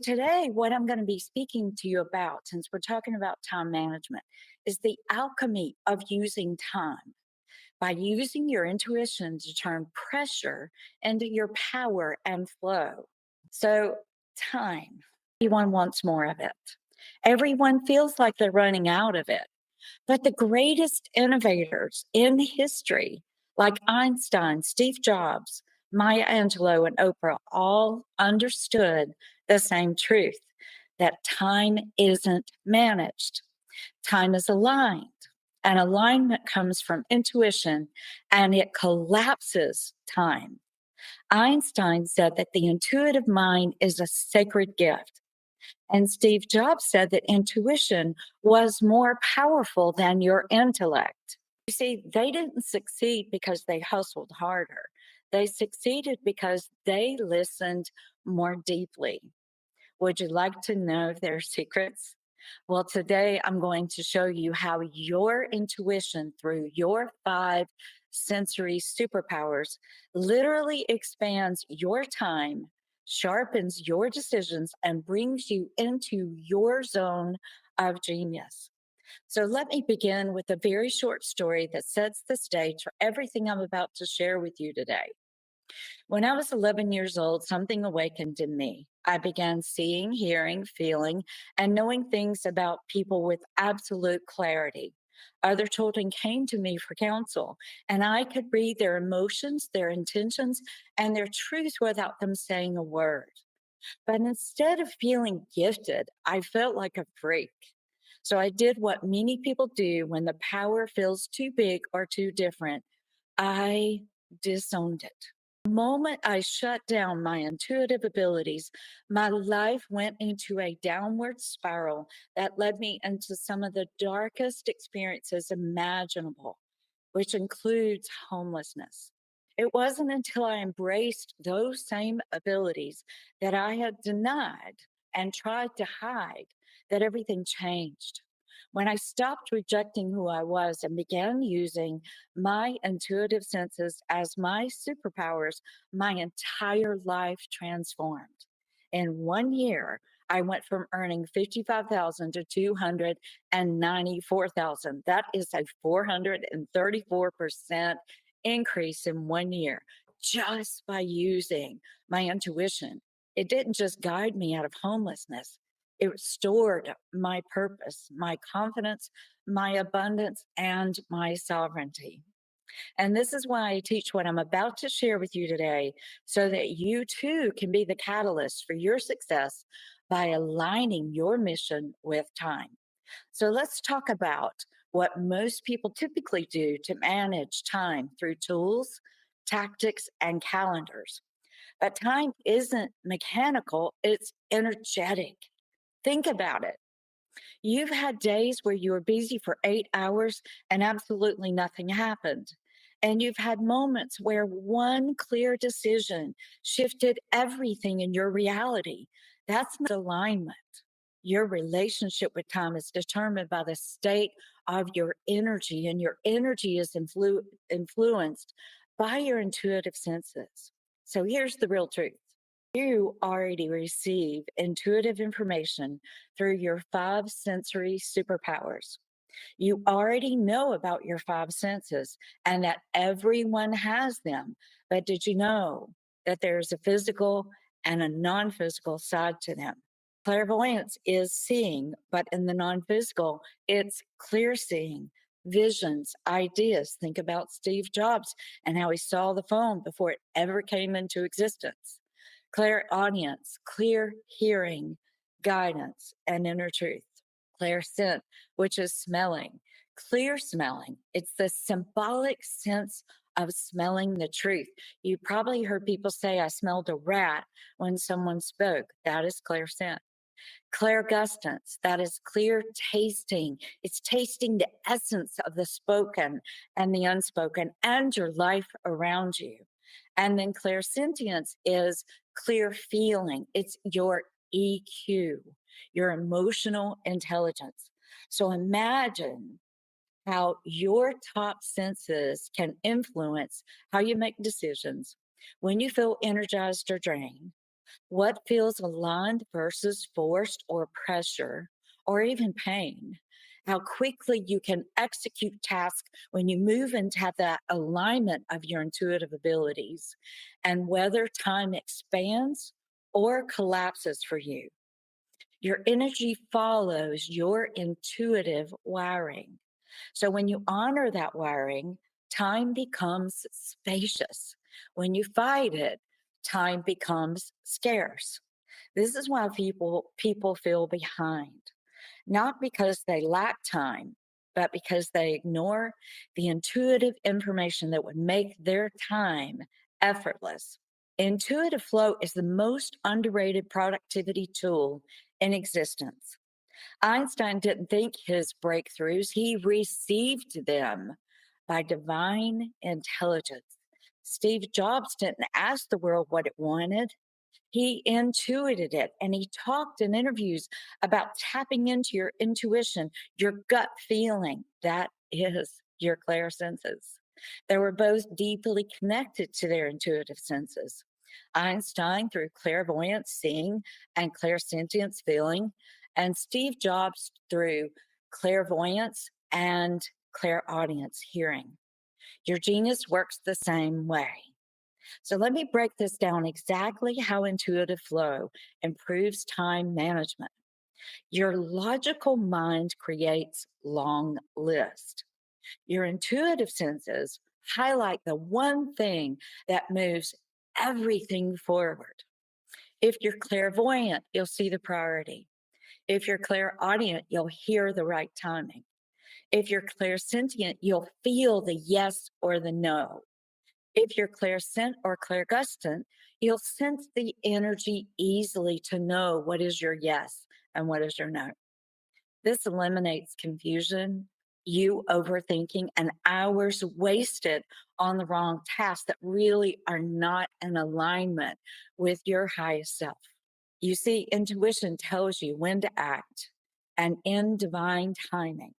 Today, what I'm going to be speaking to you about, since we're talking about time management, is the alchemy of using time by using your intuition to turn pressure into your power and flow. So, time, everyone wants more of it. Everyone feels like they're running out of it. But the greatest innovators in history, like Einstein, Steve Jobs, Maya Angelou, and Oprah, all understood the same truth that time isn't managed, time is aligned. And alignment comes from intuition and it collapses time. Einstein said that the intuitive mind is a sacred gift. And Steve Jobs said that intuition was more powerful than your intellect. You see, they didn't succeed because they hustled harder. They succeeded because they listened more deeply. Would you like to know their secrets? Well, today I'm going to show you how your intuition through your five sensory superpowers literally expands your time, sharpens your decisions, and brings you into your zone of genius. So, let me begin with a very short story that sets the stage for everything I'm about to share with you today. When I was 11 years old, something awakened in me. I began seeing, hearing, feeling, and knowing things about people with absolute clarity. Other children came to me for counsel, and I could read their emotions, their intentions, and their truth without them saying a word. But instead of feeling gifted, I felt like a freak. So I did what many people do when the power feels too big or too different. I disowned it. The moment I shut down my intuitive abilities, my life went into a downward spiral that led me into some of the darkest experiences imaginable, which includes homelessness. It wasn't until I embraced those same abilities that I had denied and tried to hide that everything changed. When I stopped rejecting who I was and began using my intuitive senses as my superpowers, my entire life transformed. In 1 year, I went from earning 55,000 to 294,000. That is a 434% increase in 1 year just by using my intuition. It didn't just guide me out of homelessness. It restored my purpose, my confidence, my abundance, and my sovereignty. And this is why I teach what I'm about to share with you today, so that you too can be the catalyst for your success by aligning your mission with time. So let's talk about what most people typically do to manage time through tools, tactics, and calendars. But time isn't mechanical, it's energetic. Think about it. You've had days where you were busy for 8 hours and absolutely nothing happened. And you've had moments where one clear decision shifted everything in your reality. That's not alignment. Your relationship with time is determined by the state of your energy, and your energy is influenced by your intuitive senses. So here's the real truth. You already receive intuitive information through your five sensory superpowers. You already know about your five senses and that everyone has them. But did you know that there's a physical and a non physical side to them? Clairvoyance is seeing, but in the non physical, it's clear seeing, visions, ideas. Think about Steve Jobs and how he saw the phone before it ever came into existence. Clairaudience, clear hearing, guidance, and inner truth. Clair scent, which is smelling. Clear smelling, it's the symbolic sense of smelling the truth. You probably heard people say, I smelled a rat when someone spoke. That is clear scent. Clairgustance, that is clear tasting. It's tasting the essence of the spoken and the unspoken and your life around you. And then clairsentience is clear feeling. It's your EQ, your emotional intelligence. So imagine how your top senses can influence how you make decisions when you feel energized or drained, What feels aligned versus forced or pressure or even pain. How quickly you can execute tasks when you move into that alignment of your intuitive abilities, and whether time expands or collapses for you. Your energy follows your intuitive wiring. So when you honor that wiring, time becomes spacious. When you fight it, time becomes scarce. This is why people feel behind, not because they lack time, but because they ignore the intuitive information that would make their time effortless. Intuitive flow is the most underrated productivity tool in existence. Einstein didn't think his breakthroughs, he received them by divine intelligence. Steve Jobs didn't ask the world what it wanted, he intuited it. And he talked in interviews about tapping into your intuition, your gut feeling. That is your clairsenses. They were both deeply connected to their intuitive senses. Einstein through clairvoyance, seeing, and clairsentience, feeling, and Steve Jobs through clairvoyance and clairaudience, hearing. Your genius works the same way. So let me break this down exactly how intuitive flow improves time management. Your logical mind creates long lists. Your intuitive senses highlight the one thing that moves everything forward. If you're clairvoyant, you'll see the priority. If you're clairaudient, you'll hear the right timing. If you're clairsentient, you'll feel the yes or the no. If you're clairsent or clairgustant, you'll sense the energy easily to know what is your yes and what is your no. This eliminates confusion, you overthinking, and hours wasted on the wrong tasks that really are not in alignment with your highest self. You see, intuition tells you when to act and in divine timing.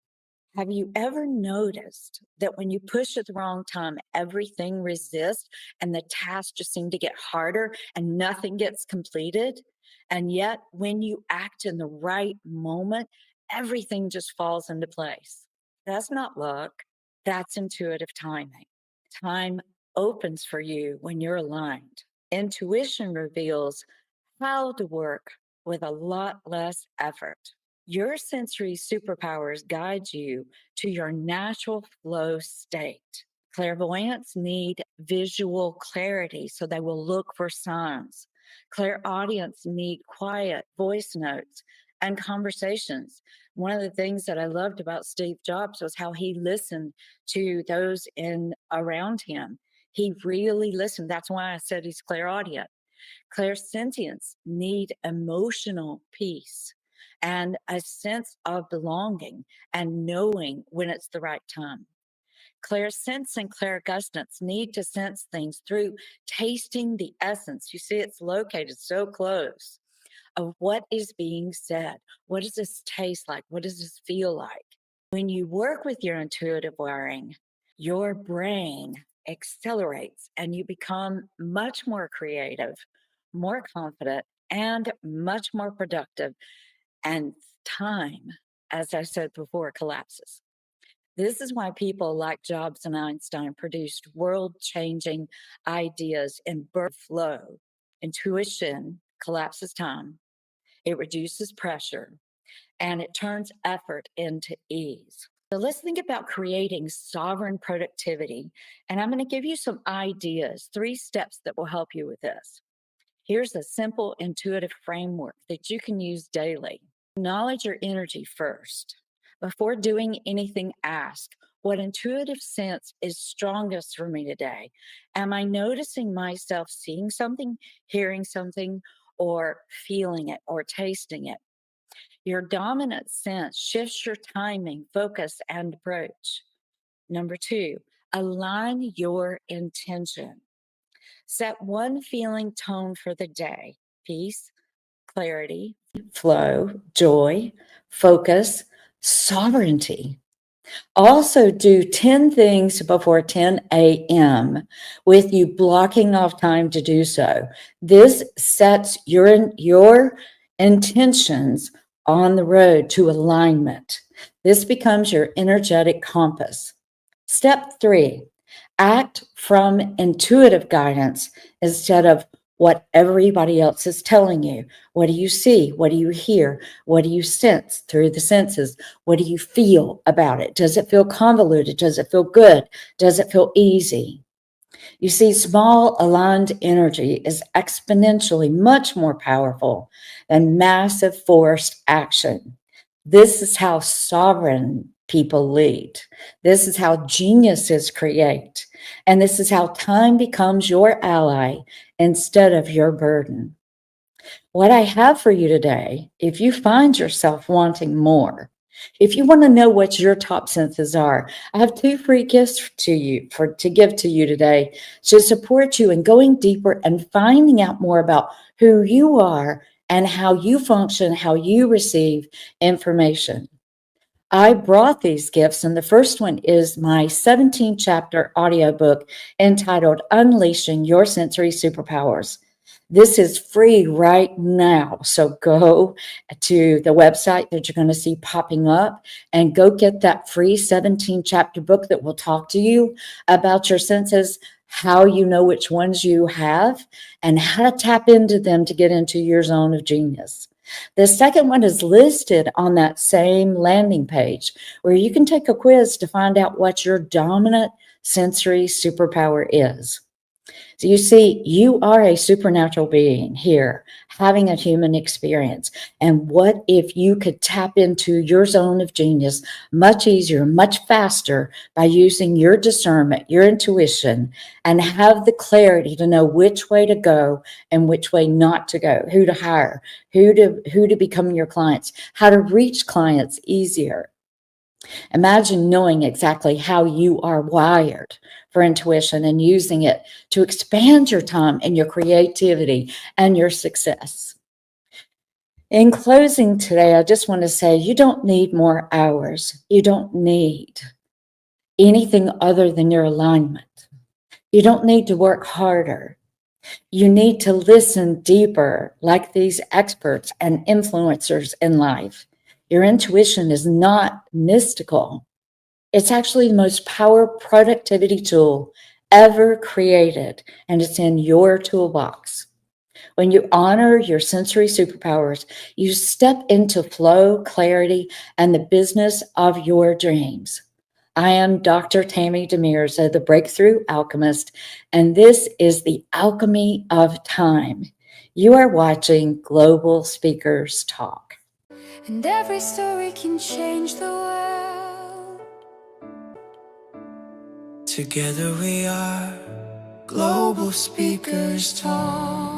Have you ever noticed that when you push at the wrong time, everything resists and the tasks just seem to get harder and nothing gets completed? And yet, when you act in the right moment, everything just falls into place. That's not luck, that's intuitive timing. Time opens for you when you're aligned. Intuition reveals how to work with a lot less effort. Your sensory superpowers guide you to your natural flow state. Clairvoyants need visual clarity, so they will look for signs. Clairaudience need quiet voice notes and conversations. One of the things that I loved about Steve Jobs was how he listened to those in around him. He really listened. That's why I said he's clairaudient. Clairsentients need emotional peace and a sense of belonging and knowing when it's the right time. Clairsense and clairgustance need to sense things through tasting the essence. You see, it's located so close of what is being said. What does this taste like? What does this feel like? When you work with your intuitive wiring, your brain accelerates and you become much more creative, more confident, and much more productive. And time, as I said before, collapses. This is why people like Jobs and Einstein produced world changing ideas in birth flow. Intuition collapses time, it reduces pressure, and it turns effort into ease. So let's think about creating sovereign productivity. And I'm going to give you some ideas, 3 steps that will help you with this. Here's a simple intuitive framework that you can use daily. Acknowledge your energy first. Before doing anything, ask, what intuitive sense is strongest for me today? Am I noticing myself seeing something, hearing something, or feeling it or tasting it? Your dominant sense shifts your timing, focus, and approach. Number 2, align your intention. Set one feeling tone for the day: peace, clarity, flow, joy, focus, sovereignty. Also, do 10 things before 10 a.m. with you blocking off time to do so. This sets your intentions on the road to alignment. This becomes your energetic compass. Step 3, act from intuitive guidance instead of what everybody else is telling you. What do you see? What do you hear? What do you sense through the senses? What do you feel about it? Does it feel convoluted? Does it feel good? Does it feel easy? You see, small aligned energy is exponentially much more powerful than massive forced action. This is how sovereign people lead. This is how geniuses create. And this is how time becomes your ally instead of your burden. What I have for you today, if you find yourself wanting more, if you want to know what your top senses are, I have 2 free gifts to give to you today to support you in going deeper and finding out more about who you are and how you function, how you receive information. I brought these gifts, and the first one is my 17 chapter audiobook entitled Unleashing Your Sensory Superpowers. This is free right now. So go to the website that you're going to see popping up and go get that free 17 chapter book that will talk to you about your senses, how you know which ones you have, and how to tap into them to get into your zone of genius. The second one is listed on that same landing page where you can take a quiz to find out what your dominant sensory superpower is. So you see, you are a supernatural being here having a human experience. And what if you could tap into your zone of genius much easier, much faster by using your discernment, your intuition, and have the clarity to know which way to go and which way not to go, who to hire, who to become your clients, how to reach clients easier. Imagine knowing exactly how you are wired for intuition and using it to expand your time and your creativity and your success. In closing today, I just want to say you don't need more hours. You don't need anything other than your alignment. You don't need to work harder. You need to listen deeper, like these experts and influencers in life. Your intuition is not mystical. It's actually the most powerful productivity tool ever created, and it's in your toolbox. When you honor your sensory superpowers, you step into flow, clarity, and the business of your dreams. I am Dr. Tammy De Mirza, the Breakthrough Alchemist, and this is the Alchemy of Time. You are watching Global Speakers Talk. And every story can change the world. Together we are Global Speakers Talk.